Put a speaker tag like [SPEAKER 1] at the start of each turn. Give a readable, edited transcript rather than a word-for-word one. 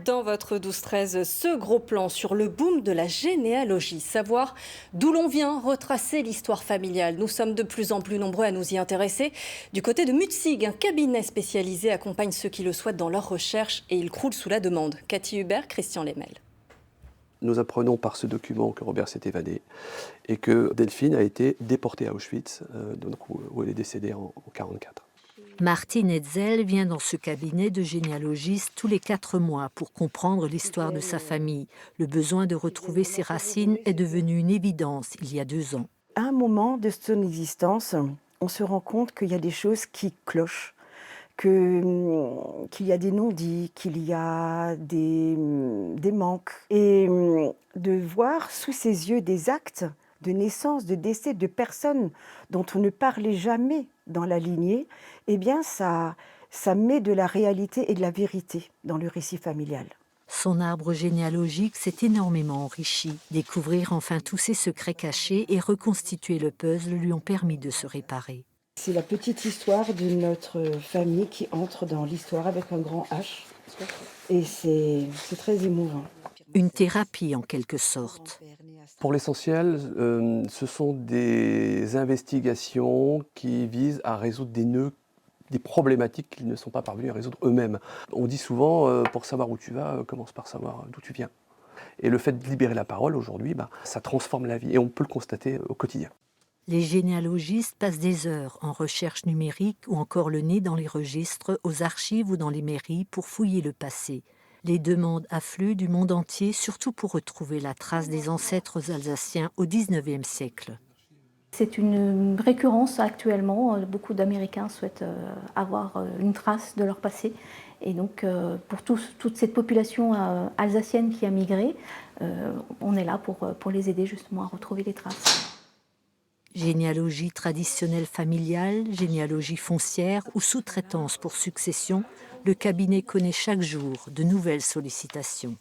[SPEAKER 1] Dans votre 12-13, ce gros plan sur le boom de la généalogie, savoir d'où l'on vient, retracer l'histoire familiale. Nous sommes de plus en plus nombreux à nous y intéresser. Du côté de Mutzig, un cabinet spécialisé accompagne ceux qui le souhaitent dans leurs recherches et il croule sous la demande. Cathy Hubert, Christian Lemel.
[SPEAKER 2] Nous apprenons par ce document que Robert s'est évadé et que Delphine a été déportée à Auschwitz, donc où elle est décédée en 1944.
[SPEAKER 3] Martine Hetzel vient dans ce cabinet de généalogistes tous les 4 mois pour comprendre l'histoire de sa famille. Le besoin de retrouver ses racines est devenu une évidence il y a 2 ans.
[SPEAKER 4] À un moment de son existence, on se rend compte qu'il y a des choses qui clochent, qu'il y a des non-dits, qu'il y a des manques. Et de voir sous ses yeux des actes de naissance, de décès de personnes dont on ne parlait jamais dans la lignée, eh bien ça met de la réalité et de la vérité dans le récit familial.
[SPEAKER 3] Son arbre généalogique s'est énormément enrichi. Découvrir enfin tous ses secrets cachés et reconstituer le puzzle lui ont permis de se réparer.
[SPEAKER 4] C'est la petite histoire de notre famille qui entre dans l'histoire avec un grand H. Et c'est très émouvant.
[SPEAKER 3] Une thérapie en quelque sorte.
[SPEAKER 2] Pour l'essentiel, ce sont des investigations qui visent à résoudre des nœuds, des problématiques qu'ils ne sont pas parvenus à résoudre eux-mêmes. On dit souvent, pour savoir où tu vas, commence par savoir d'où tu viens. Et le fait de libérer la parole aujourd'hui, ça transforme la vie et on peut le constater au quotidien.
[SPEAKER 3] Les généalogistes passent des heures en recherche numérique ou encore le nez dans les registres, aux archives ou dans les mairies pour fouiller le passé. Les demandes affluent du monde entier, surtout pour retrouver la trace des ancêtres alsaciens au XIXe siècle.
[SPEAKER 5] C'est une récurrence actuellement. Beaucoup d'Américains souhaitent avoir une trace de leur passé. Et donc, pour toute cette population alsacienne qui a migré, on est là pour les aider justement à retrouver les traces.
[SPEAKER 3] Généalogie traditionnelle familiale, généalogie foncière ou sous-traitance pour succession, le cabinet connaît chaque jour de nouvelles sollicitations.